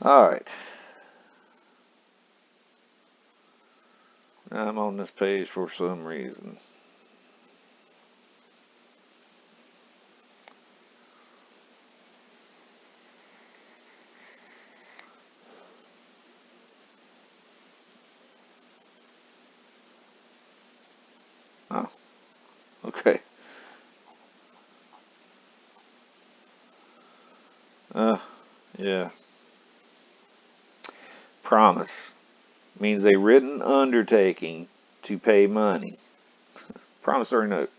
All right. I'm on this page for some reason. Oh, okay. Uh, yeah. Promise means a written undertaking to pay money. Promissory note.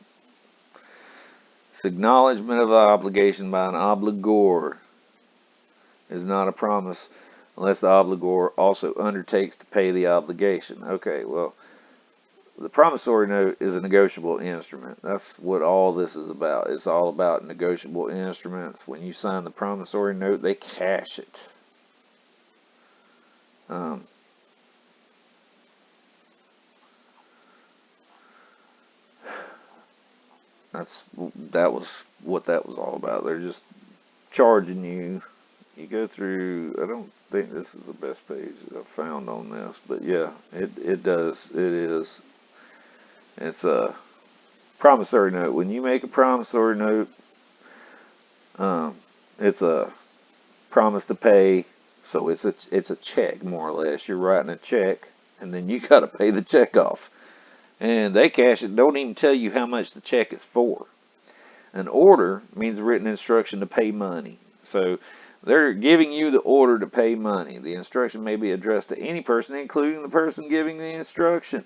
It's acknowledgement of obligation by an obligor. Is not a promise unless the obligor also undertakes to pay the obligation. Okay, well, the promissory note is a negotiable instrument. That's what all this is about. It's all about negotiable instruments. When you sign the promissory note, they cash it. That was what that was all about. They're just charging you. You go through. I don't think this is the best page that I've found on this, but yeah, it does. It is. It's a promissory note. When you make a promissory note, it's a promise to pay. So it's a check, more or less. You're writing a check, and then you got to pay the check off. And they cash it. Don't even tell you how much the check is for. An order means a written instruction to pay money. So they're giving you the order to pay money. The instruction may be addressed to any person, including the person giving the instruction.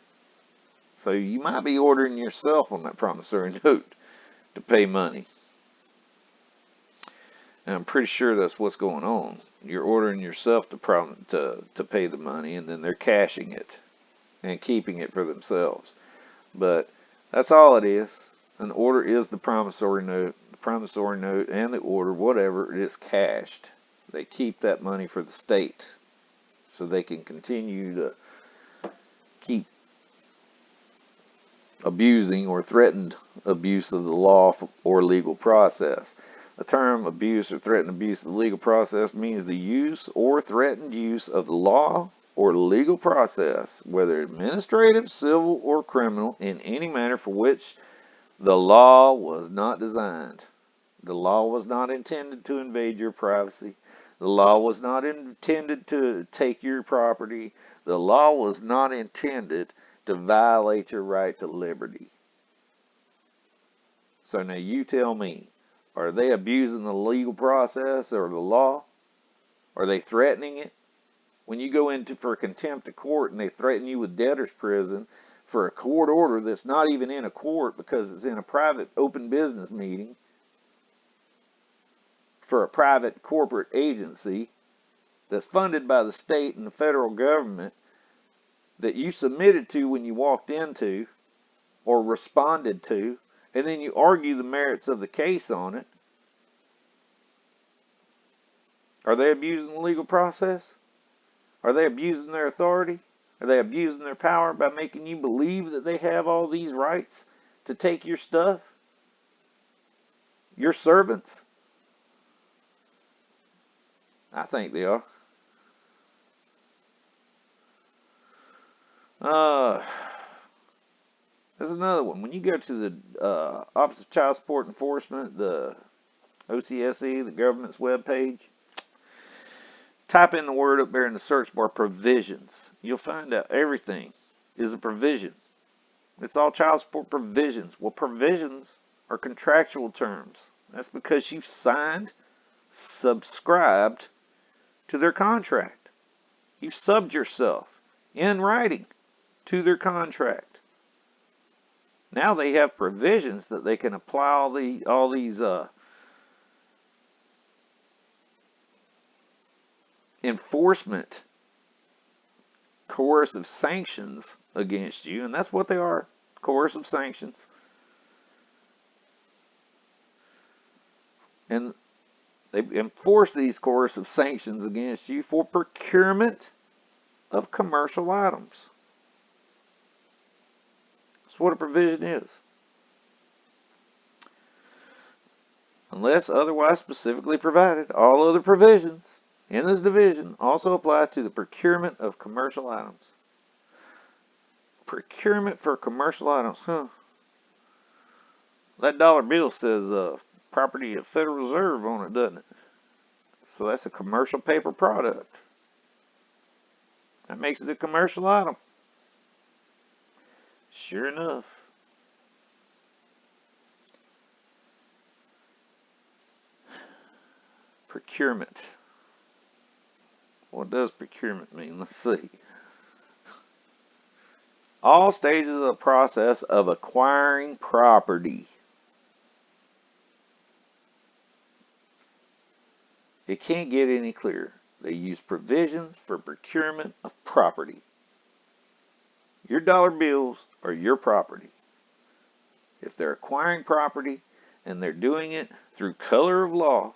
So you might be ordering yourself on that promissory note to pay money. And I'm pretty sure that's what's going on. You're ordering yourself to pay the money, and then they're cashing it and keeping it for themselves. But that's all it is. An order is the promissory note. The promissory note and the order, whatever, it is cashed. They keep that money for the state so they can continue to keep abusing or threatened abuse of the law or legal process. The term abuse or threatened abuse of the legal process means the use or threatened use of the law or legal process, whether administrative, civil, or criminal, in any manner for which the law was not designed. The law was not intended to invade your privacy. The law was not intended to take your property. The law was not intended to violate your right to liberty. So now you tell me, are they abusing the legal process or the law? Are they threatening it? When you go into for contempt of court and they threaten you with debtor's prison for a court order that's not even in a court because it's in a private open business meeting for a private corporate agency that's funded by the state and the federal government that you submitted to when you walked into or responded to, and then you argue the merits of the case on it. Are they abusing the legal process? Are they abusing their authority? Are they abusing their power by making you believe that they have all these rights to take your stuff? Your servants? I think they are. There's another one. When you go to the Office of Child Support Enforcement, the OCSE, the government's webpage, type in the word up there in the search bar, provisions. You'll find out everything is a provision. It's all child support provisions. Well, provisions are contractual terms. That's because you've signed, subscribed to their contract. You've subbed yourself in writing to their contract. Now they have provisions that they can apply all these enforcement, coercive sanctions against you, and that's what they are, coercive sanctions. And they enforce these coercive sanctions against you for procurement of commercial items. That's what a provision is. Unless otherwise specifically provided, all other provisions in this division also apply to the procurement of commercial items. Procurement for commercial items, huh? That dollar bill says property of Federal Reserve on it, doesn't it? So that's a commercial paper product. That makes it a commercial item. Sure enough. Procurement. What does procurement mean? Let's see. All stages of the process of acquiring property. It can't get any clearer. They use provisions for procurement of property. Your dollar bills are your property. If they're acquiring property and they're doing it through color of law,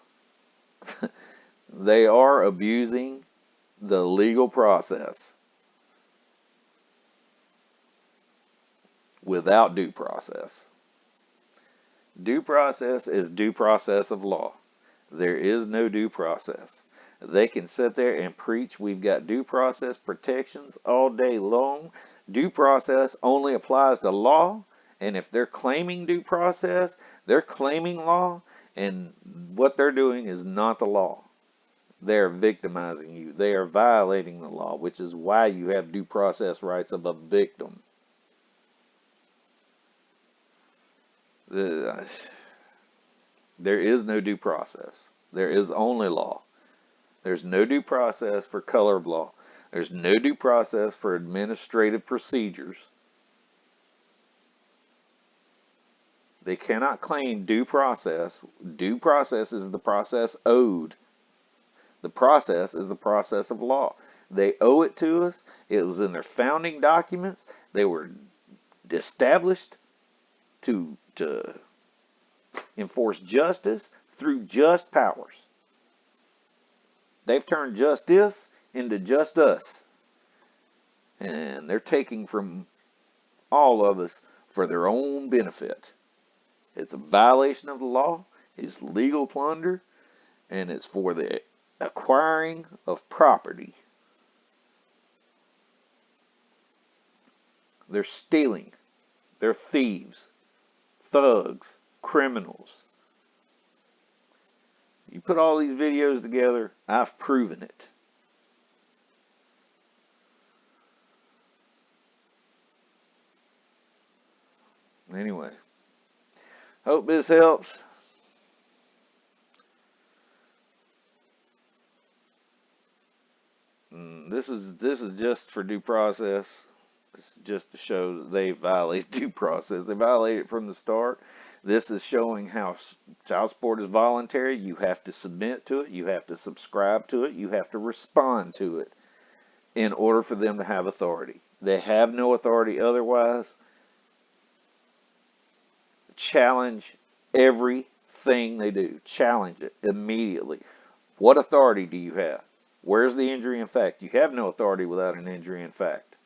they are abusing the legal process without due process. Due process is due process of law. There is no due process. They can sit there and preach we've got due process protections all day long. Due process only applies to law, and if they're claiming due process, they're claiming law, and what they're doing is not the law. They're victimizing you. They are violating the law, which is why you have due process rights of a victim. There is no due process. There is only law. There's no due process for color of law. There's no due process for administrative procedures. They cannot claim due process. Due process is the process owed. The process is the process of law. They owe it to us. It was in their founding documents. They were established to enforce justice through just powers. They've turned justice into just us. And they're taking from all of us for their own benefit. It's a violation of the law. It's legal plunder. And it's for the acquiring of property. They're stealing. They're thieves, thugs, criminals. You put all these videos together, I've proven it. Anyway, hope this helps. This is just for due process. This is just to show that they violate due process. They violate it from the start. This is showing how child support is voluntary. You have to submit to it. You have to subscribe to it. You have to respond to it in order for them to have authority. They have no authority otherwise. Challenge everything they do. Challenge it immediately. What authority do you have? Where's the injury in fact? You have no authority without an injury in fact.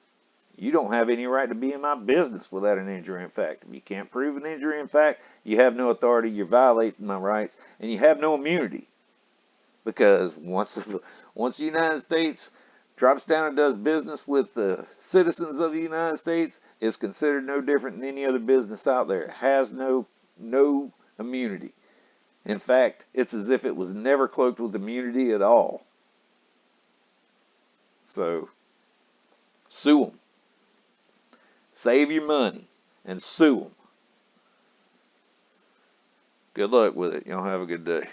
You don't have any right to be in my business without an injury in fact. If you can't prove an injury in fact, you have no authority, you're violating my rights, and you have no immunity. Because once the United States drops down and does business with the citizens of the United States, it's considered no different than any other business out there. It has no immunity. In fact, it's as if it was never cloaked with immunity at all. So, sue them. Save your money and sue them. Good luck with it. Y'all have a good day.